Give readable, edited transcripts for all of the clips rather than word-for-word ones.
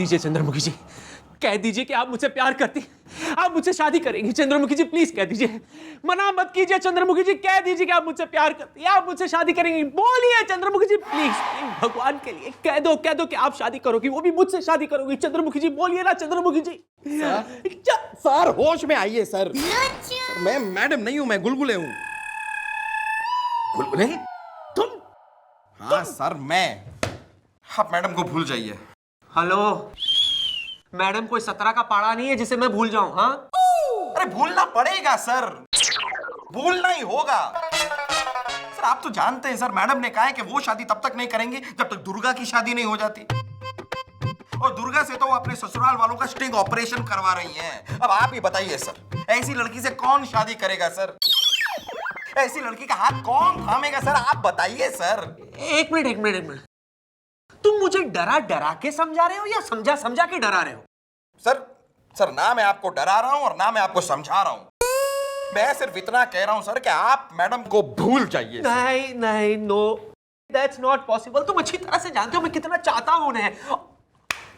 दीजिए चंद्रमुखी जी, कह दीजिए कि आप मुझसे प्यार करती, आप मुझसे शादी करेंगी। चंद्रमुखी जी प्लीज कह दीजिए, मना मत कीजिए चंद्रमुखी जी, कह दीजिए कि आप मुझसे प्यार करती, आप मुझसे शादी करेंगी। बोलिए चंद्रमुखी जी प्लीज, भगवान के लिए कह दो कि आप शादी करोगी, वो भी मुझसे शादी करोगी। चंद्रमुखी जी बोलिए ना चंद्रमुखी जी। सर होश में आइए सर। मैं मैडम नहीं हूं, मैं गुलगुले हूं। गुलगुले? तुम? हाँ सर मैं। आप मैडम को भूल जाइए। हेलो मैडम, कोई 17 का पाड़ा नहीं है जिसे मैं भूल जाऊं। हाँ अरे भूलना पड़ेगा सर, भूलना ही होगा। सर आप तो जानते हैं सर, मैडम ने कहा है कि वो शादी तब तक नहीं करेंगे जब तक दुर्गा की शादी नहीं हो जाती। और दुर्गा से तो वो अपने ससुराल वालों का स्टिंग ऑपरेशन करवा रही हैं। अब आप ही बताइए सर, ऐसी लड़की से कौन शादी करेगा सर? ऐसी लड़की का हाथ कौन थामेगा सर? आप बताइए सर। एक मिनट, तुम मुझे डरा डरा के समझा रहे हो या समझा समझा के डरा रहे हो? सर ना मैं आपको डरा रहा हूं और ना मैं आपको समझा रहा हूं। मैं सिर्फ इतना कह रहा हूं सर कि आप मैडम को भूल जाइए। नहीं, नो दैट्स नॉट पॉसिबल। तुम अच्छी तरह से जानते हो मैं कितना चाहता हूं उन्हें।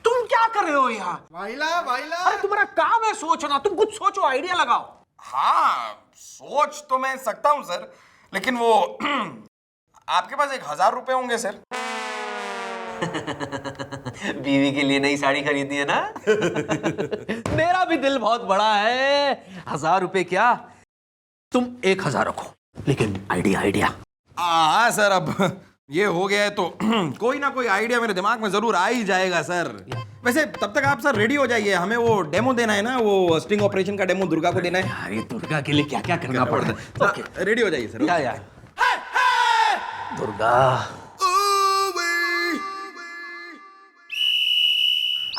तुम क्या कर रहे हो यहाँ? वाइला अरे तुम्हारा काम है सोचना, तुम कुछ सोचो, आइडिया लगाओ। हाँ सोच तो मैं सकता हूं सर, लेकिन वो आपके पास 1000 रुपए होंगे सर? बीवी के लिए नई साड़ी खरीदनी है ना? मेरा भी दिल बहुत बड़ा है। 1000 रुपए क्या, तुम 1000 रखो, लेकिन आइडिया। हाँ सर, अब ये हो गया है तो कोई ना कोई आइडिया मेरे दिमाग में जरूर आ ही जाएगा सर। वैसे तब तक आप सर रेडी हो जाइए, हमें वो डेमो देना है ना, वो स्टिंग ऑपरेशन का डेमो दुर्गा को देना है। यार ये दुर्गा के लिए क्या क्या करना पड़ता है। रेडी हो जाइए सर। यार दुर्गा।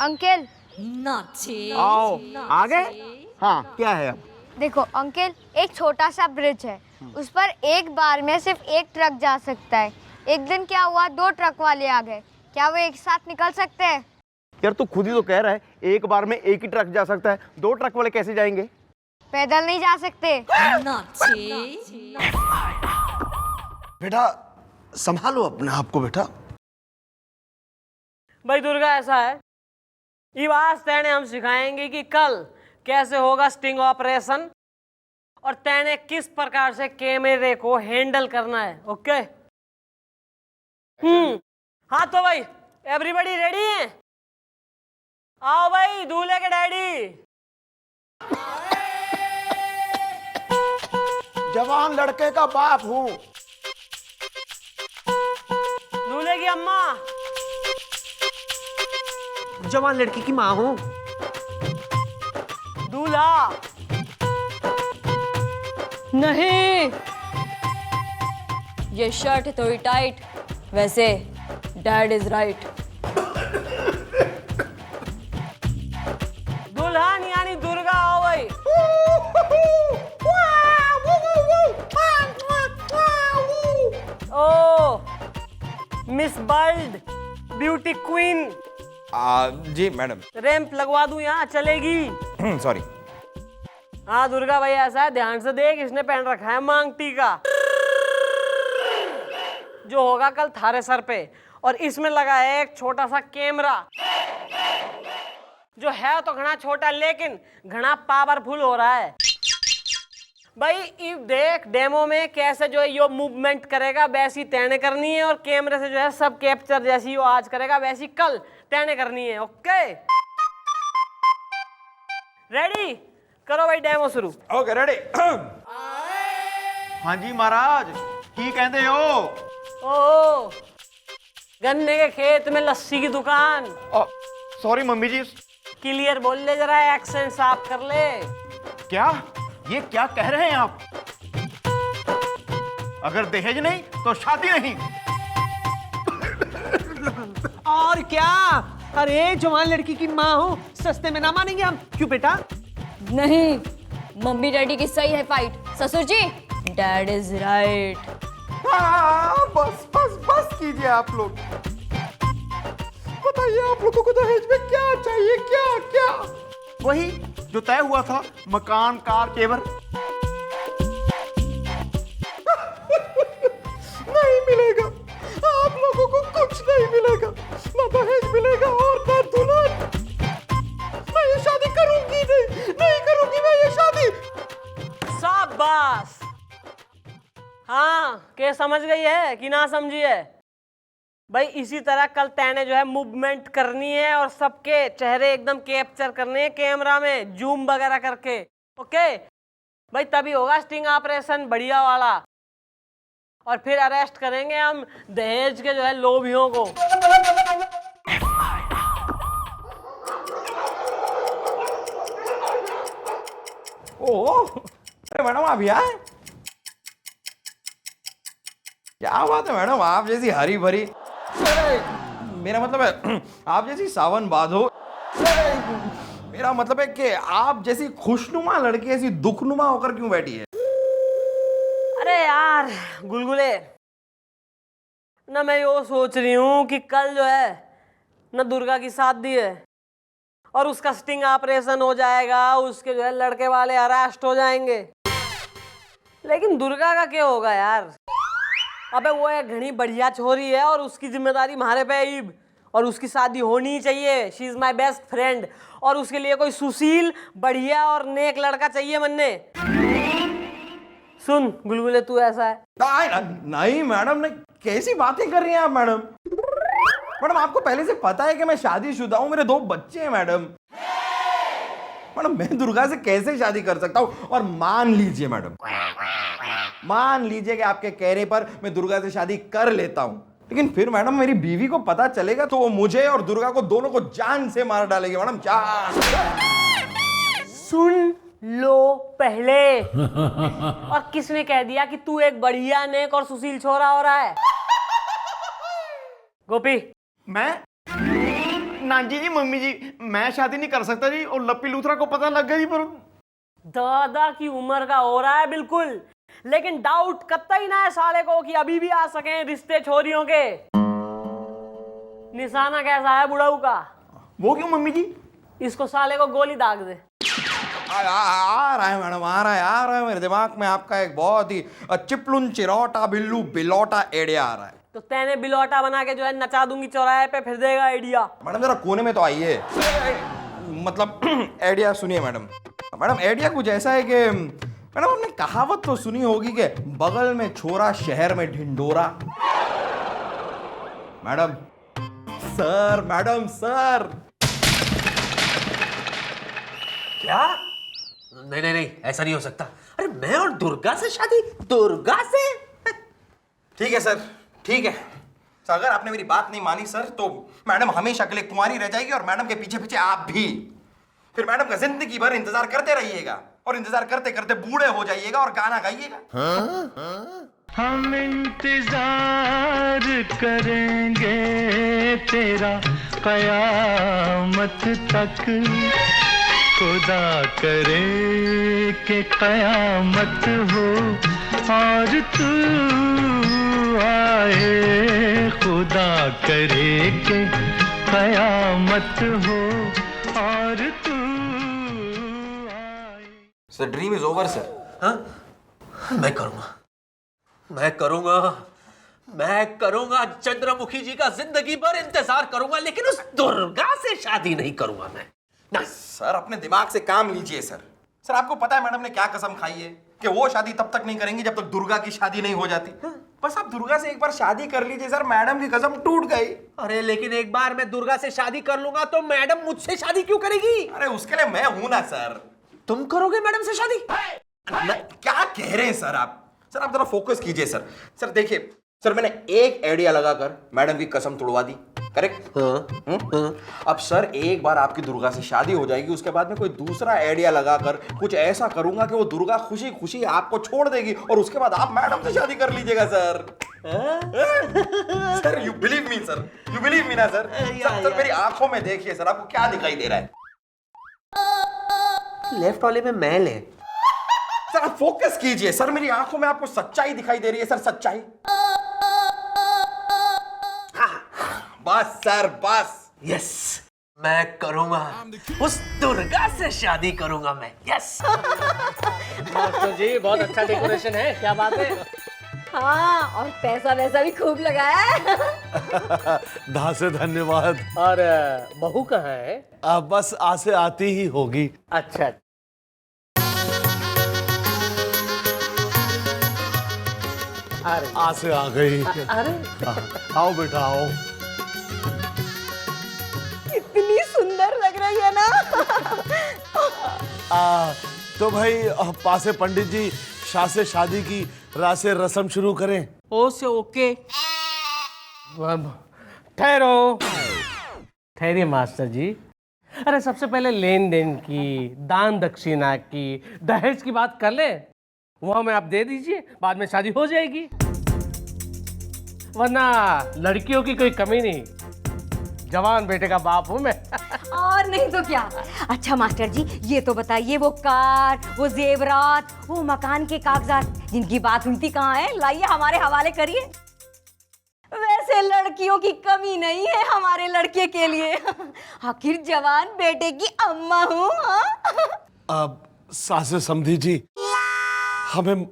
अंकल आओ आ गए। हाँ क्या है अब? देखो अंकल, एक छोटा सा ब्रिज है, उस पर एक बार में सिर्फ एक ट्रक जा सकता है। एक दिन क्या हुआ, 2 ट्रक वाले आ गए। क्या वो एक साथ निकल सकते हैं? यार तू खुद ही तो कह रहा है एक बार में एक ही ट्रक जा सकता है, 2 ट्रक वाले कैसे जाएंगे? पैदल नहीं जा सकते। बेटा संभालो अपने आप को बेटा। भाई दुर्गा ऐसा है, ये आज तेने हम सिखाएंगे कि कल कैसे होगा स्टिंग ऑपरेशन और तेने किस प्रकार से कैमरे को हैंडल करना है। ओके? हाँ तो भाई एवरीबॉडी रेडी है? आओ भाई दूल्हे के डैडी। जवान लड़के का बाप हूँ। दूल्हे की अम्मा। जवान लड़की की माँ हूँ। दूल्हा। नहीं, ये शर्ट है थोड़ी टाइट, वैसे डैड इज राइट। दुल्हन यानी दुर्गा। आओ भाई। ओ मिस वर्ल्ड ब्यूटी क्वीन। जी मैडम। रैंप लगवा दूं यहाँ, चलेगी? सॉरी। हाँ दुर्गा भाई ऐसा है, ध्यान से देख, इसने पहन रखा है मांग टीका जो होगा कल थारे सर पे, और इसमें लगा है एक छोटा सा कैमरा जो है तो घना छोटा लेकिन घना पावरफुल हो रहा है। भाई ये देख डेमो में कैसे जो है यो मूवमेंट करेगा वैसी तैने करनी है, और कैमरे से जो है सब कैप्चर जैसी यो आज करेगा वैसी कल तैने करनी है। Okay ready? करो भाई डेमो शुरू। Okay ready. हाँ जी महाराज, की कहते हो? ओ गन्ने के खेत में लस्सी की दुकान। सॉरी मम्मी जी। क्लियर बोल ले जरा, एक्सेंट साफ कर ले। क्या ये क्या कह रहे हैं आप? अगर दहेज नहीं तो शादी नहीं। और क्या? अरे जवान लड़की की माँ हूँ, सस्ते में ना मानेंगे हम। क्यों बेटा? नहीं, मम्मी डैडी की सही है फाइट। ससुर जी, डैड इज राइट। बस कीजिए आप लोग। बताइए आप लोगों को दहेज में क्या चाहिए? क्या? वही जो तय हुआ था, मकान, कार, केवर। नहीं मिलेगा, आप लोगों को कुछ नहीं मिलेगा, ना दहेज मिलेगा और ना दुल्हन। के समझ गई है कि ना समझी है? भाई इसी तरह कल तैने जो है मूवमेंट करनी है और सबके चेहरे एकदम कैप्चर करने हैं कैमरा में, जूम वगैरह करके। ओके भाई, तभी होगा स्टिंग ऑपरेशन बढ़िया वाला। और फिर अरेस्ट करेंगे हम दहेज के जो है लोभियों को। ओह, अरे मैडम आप यहाँ हैं? क्या बात है मैडम, आप जैसी हरी भरी, अरे, मेरा मतलब है आप जैसी सावन बाधो, मेरा मतलब है कि आप जैसी खुशनुमा लड़की ऐसी दुखनुमा होकर क्यों बैठी है? अरे यार गुलगुले, ना मैं यो सोच रही हूँ कि कल जो है ना दुर्गा की शादी है और उसका स्टिंग ऑपरेशन हो जाएगा, उसके जो है लड़के वाले अरेस्ट हो जाएंगे। लेकिन दुर्गा का क्या होगा यार? अबे वो एक घनी बढ़िया छोरी है और उसकी जिम्मेदारी हमारे पे है, और उसकी शादी होनी चाहिए। She is my best friend, और उसके लिए कोई सुशील बढ़िया और नेक लड़का चाहिए मन्ने। सुन गुलगुले, तू ऐसा है? नहीं मैडम, नहीं, कैसी बातें कर रही हैं आप मैडम? मैडम आपको पहले से पता है कि मैं शादीशुदा हूं, मेरे 2 बच्चे हैं मैडम। मैडम मैं दुर्गा से कैसे शादी कर सकता हूं? और मान लीजिए मैडम, मान लीजिए कि आपके कहने पर मैं दुर्गा से शादी कर लेता हूं, लेकिन फिर मैडम मेरी बीवी को पता चलेगा तो वो मुझे और दुर्गा को दोनों को जान से मार डालेगी मैडम, जान। सुन लो पहले। और किसने कह दिया कि तू एक बढ़िया नेक और सुशील छोरा हो रहा है? गोपी, मैं ना जी मम्मी जी, मैं शादी नहीं कर सकता जी, और लप्पी लूथरा को पता लग गया जी। पर दादा की उम्र का हो रहा है बिल्कुल, लेकिन डाउट कतई ना है साले को कि अभी भी आ सके रिश्ते छोरियों के। निशाना कैसा है बुढ़ऊ का? वो क्यों मम्मी जी? इसको साले को गोली दाग दे। आ रहा है मैडम, आ रहा है मेरे दिमाग में आपका एक बहुत ही चिपलुन चिरौटा बिल्लू बिलौटा आइडिया आ रहा है। तो तेने बिलौटा बना के जो है नचा दूंगी चौराहे पे, फिर देगा आइडिया। मैडम जरा कोने में तो आइए, मतलब आइडिया सुनिए मैडम। मैडम आइडिया कुछ ऐसा है कि मैडम आपने कहावत तो सुनी होगी कि बगल में छोरा शहर में ढिंडोरा। Madam sir, madam sir. क्या? नहीं नहीं नहीं, ऐसा नहीं हो सकता। अरे मैं और दुर्गा से शादी? दुर्गा से? ठीक है सर, ठीक है। तो अगर आपने मेरी बात नहीं मानी सर, तो मैडम हमेशा के लिए कुंवारी रह जाएगी और मैडम के पीछे पीछे आप भी। फिर मैडम का जिंदगी भर इंतजार करते रहिएगा, और इंतजार करते करते बूढ़े हो जाइएगा और गाना गाइएगा। हम इंतजार करेंगे तेरा कयामत तक, खुदा करे कि कयामत हो और तू आए, खुदा करे कि कयामत हो और तू आए। Sir dream is over sir. हाँ? मैं करूंगा चंद्रमुखी जी का जिंदगी भर इंतजार करूंगा, लेकिन उस दुर्गा से शादी नहीं करूंगा मैं। नहीं सर अपने दिमाग से काम लीजिए सर। सर आपको पता है मैडम ने क्या कसम खाई है कि वो शादी तब तक नहीं करेंगी जब तक दुर्गा की शादी नहीं हो जाती। बस आप दुर्गा से एक बार शादी कर लीजिए सर, मैडम की कसम टूट गई। अरे लेकिन एक बार मैं दुर्गा से शादी कर लूंगा तो मैडम मुझसे शादी क्यों करेगी? अरे उसके लिए मैं हूं ना सर। तुम करोगे मैडम से शादी? क्या कह रहे हैं सर आप? सर आप जरा फोकस कीजिए सर। सर देखिए सर, मैंने एक आइडिया लगाकर मैडम की कसम तोड़वा दी, करेक्ट? अब सर एक बार आपकी दुर्गा से शादी हो जाएगी, उसके बाद में कोई दूसरा आइडिया लगाकर कुछ ऐसा करूंगा कि वो दुर्गा खुशी खुशी आपको छोड़ देगी और उसके बाद आप मैडम से शादी कर लीजिएगा sir. Sir you believe me sir, you believe me ना सर? सर मेरी आंखों में देखिए सर, आपको क्या दिखाई दे रहा है? लेफ्ट वाले में मैल है। सर आप फोकस कीजिए सर, मेरी आंखों में आपको सच्चाई दिखाई दे रही है सर, सच्चाई। बस सर बस। यस, मैं करूंगा, उस दुर्गा से शादी करूंगा मैं। यस। मास्टर जी बहुत अच्छा डेकोरेशन है, क्या बात है। हाँ, और पैसा वैसा भी खूब लगा है। धा से धन्यवाद। और बहू कहाँ है? बस आसे आती ही होगी। अच्छा। आसे आ गई। आओ बेटा आओ। इतनी सुंदर लग रही है ना। तो भाई पासे पंडित जी शाह से शादी की रात से रस्म शुरू करें। ओ से ओके। ठहरो, ठहरिए मास्टर जी। अरे सबसे पहले लेन देन की, दान दक्षिणा की, दहेज की बात कर ले। वो हमें आप दे दीजिए, बाद में शादी हो जाएगी। वरना लड़कियों की कोई कमी नहीं, जवान बेटे का बाप हूं मैं। और नहीं तो क्या। अच्छा मास्टर जी, ये तो बताइए वो कार, वो जेवरात, वो मकान के कागजात जिनकी बात हुई थी कहाँ है? लाइए हमारे हवाले करिए। वैसे लड़कियों की कमी नहीं है हमारे लड़के के लिए। आखिर जवान बेटे की अम्मा हूँ। अब सासे समधी जी हमें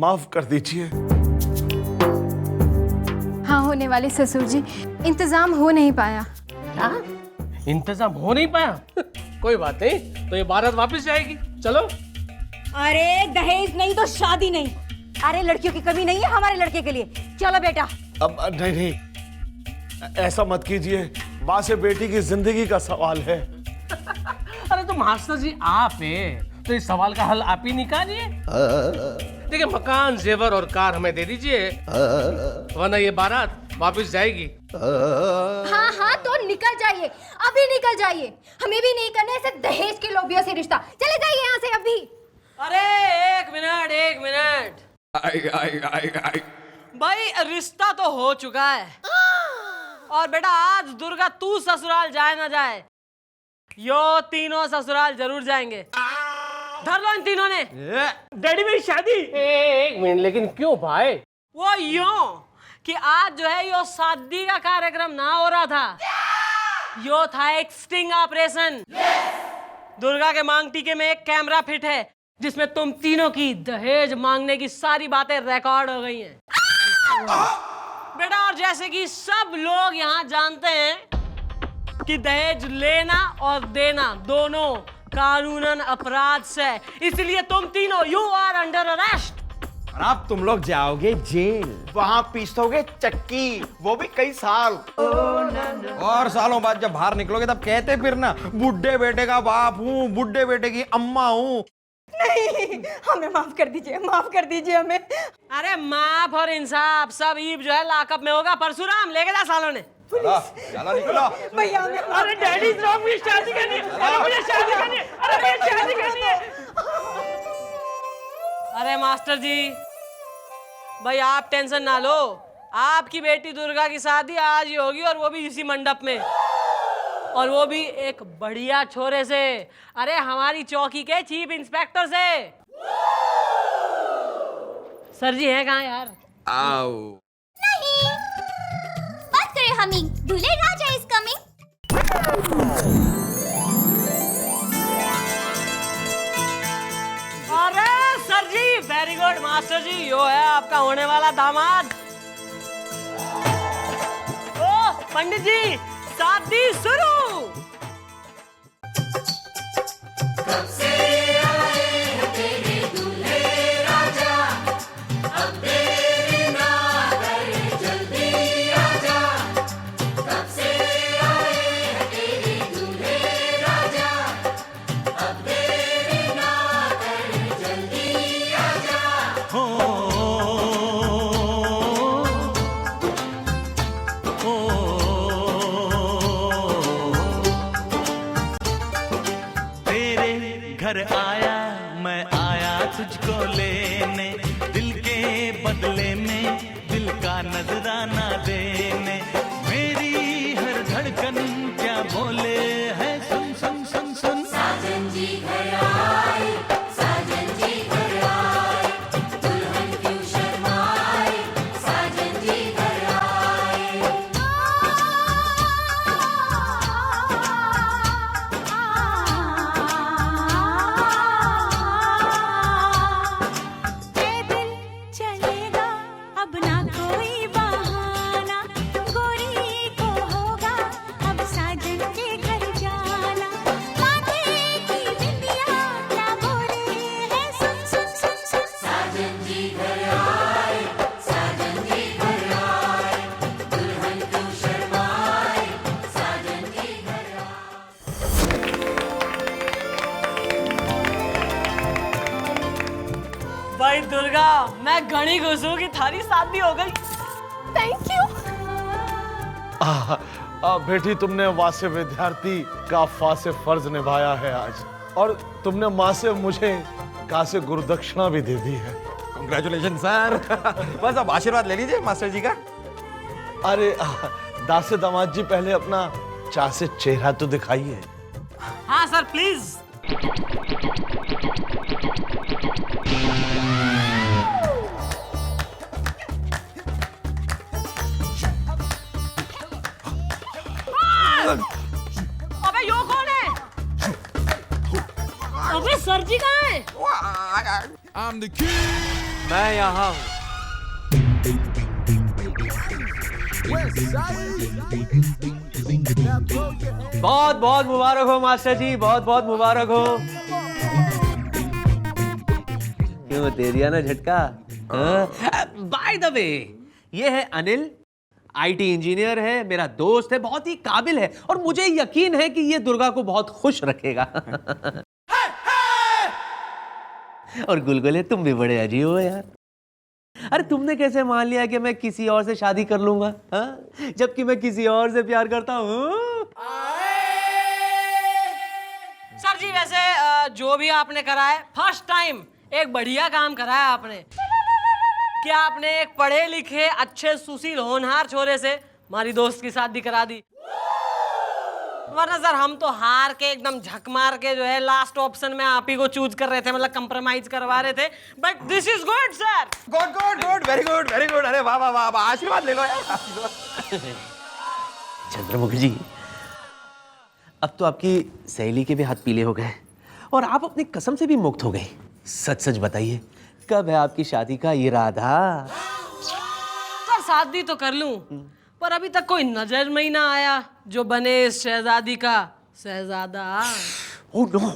माफ कर दीजिए। हाँ होने वाले ससुर जी, इंतजाम हो नहीं पाया। क्या इंतजाम हो नहीं पाया? कोई बात नहीं, तो ये बारात वापस जाएगी। चलो। अरे दहेज नहीं तो शादी नहीं। अरे लड़कियों की कमी नहीं है हमारे लड़के के लिए। चलो बेटा। अब नहीं नहीं, ऐसा मत कीजिए, माँ से बेटी की जिंदगी का सवाल है। अरे तो मास्टर जी आप हैं, तो इस सवाल का हल आप ही निकालिए। देखिए मकान, जेवर और कार हमें दे दीजिए, वरना ये बारात वापस जाएगी। हाँ हाँ तो निकल जाइए, अभी निकल जाइए। हमें भी नहीं करना ऐसे दहेज के लोभियों से रिश्ता। चले जाइए यहाँ से अभी। अरे एक मिनट, एक मिनट। भाई रिश्ता तो हो चुका है, और बेटा आज दुर्गा तू ससुराल जाए ना जाए, यो तीनों ससुराल जरूर जाएंगे। धर लो इन तीनों ने। डैडी मेरी शादी। एक मिनट, लेकिन क्यों भाई? वो यूं कि आज जो है यो शादी का कार्यक्रम ना हो रहा था, यो था एक स्टिंग ऑपरेशन। दुर्गा के मांग टीके में एक कैमरा फिट है जिसमें तुम तीनों की दहेज मांगने की सारी बातें रिकॉर्ड हो गई हैं। बेटा और जैसे कि सब लोग यहाँ जानते हैं कि दहेज लेना और देना दोनों कानूनन अपराध से, इसलिए तुम तीनों यू आर अंडर अरेस्ट। और अब तुम लोग जाओगे जेल, वहाँ पीसोगे चक्की, वो भी कई साल। और सालों बाद जब बाहर निकलोगे तब कहते फिर ना, बुढ़े बेटे का बाप हूँ, बुढ़े बेटे की अम्मा हूँ। नहीं, हमें माफ कर दीजिए, माफ कर दीजिए हमें। अरे माफ और इंसाफ सब ईब जो है लाकअप में होगा। परशुराम लेके जा सालों ने। चलो निकलो। भैया अरे डैडी साहब मुझे शादी करनी है, अरे मुझे शादी करनी है, अरे मुझे शादी करनी है। अरे मास्टर जी भाई आप टेंशन ना लो, आपकी बेटी दुर्गा की शादी आज ही होगी, और वो भी इसी मंडप में, और वो भी एक बढ़िया छोरे से। अरे हमारी चौकी के चीफ इंस्पेक्टर से। सर जी हैं कहाँ यार? आओ। नहीं, बात करें हमिंग, दूल्हे राजा इज कमिंग। अरे सर जी वेरी गुड। मास्टर जी यो है आपका होने वाला दामाद। ओ पंडित जी शादी शुरू। कब से आए हैं तेरे दूल्हे राजा, अब देरी ना करे जल्दी आजा। कब से आए हैं तेरे दूल्हे राजा, अब देरी ना करे जल्दी आजा। घर आया मैं आया तुझको लेने, दिल के बदले में दिल का नजराना देने। मेरी हर धड़कन क्या बोले है, सुन सुन सुन सुन। साजन जी घर आए, साजन जी घर आए, दुल्हन क्यों शर्माए, साजन जी घर आए। अब ना कोई बहाना, गोरी को होगा अब दुर्गा, मैं घनी खुश हूँ कि थारी शादी हो गई। Thank you. बेटी, तुमने माँ से विद्यार्थी का फासे फर्ज निभाया है आज, और तुमने माँ से मुझे का से गुरुदक्षिणा भी दे दी है। Congratulation sir. बस अब आशीर्वाद ले लीजिए मास्टर जी का। अरे दासे दामाद जी, पहले अपना चा से चेहरा तो दिखाइए। हाँ सर, प्लीज। अबे यो कौन है? अबे सर जी कहाँ है? मैं यहाँ हूँ। बहुत बहुत मुबारक हो मास्टर जी, बहुत बहुत मुबारक हो। क्यों दे दिया ना झटका? बाय द वे, ये है अनिल, आईटी इंजीनियर है, मेरा दोस्त है, बहुत ही काबिल है, और मुझे यकीन है कि ये दुर्गा को बहुत खुश रखेगा। और गुलगुले, तुम भी बड़े अजीब हो यार। अरे तुमने कैसे मान लिया कि मैं किसी और से शादी कर लूंगा, हाँ? जबकि मैं किसी और से प्यार करता हूँ। सर जी, वैसे जो भी आपने करा है, फर्स्ट टाइम एक बढ़िया काम करा है आपने। क्या आपने एक पढ़े लिखे अच्छे सुशील होनहार छोरे से हमारी दोस्त की शादी करा दी? वरना सर हम तो हार के एकदम झक मार के जो है लास्ट ऑप्शन में आप ही को चूज कर रहे थे, मतलब कंप्रोमाइज करवा रहे थे। But this is good sir. Good good good, very good very good. अरे वाह वाह वाह, आशीर्वाद ले लो यार। चंद्रमुखी जी, अब तो आपकी सहेली के भी हाथ पीले हो गए और आप अपनी कसम से भी मुक्त हो गए। सच सच बताइए, कब है आपकी शादी का इरादा? सर शादी तो कर लूं, पर अभी तक कोई नजर में ही ना आया जो बने इस शहजादी का शहजादा। Oh no,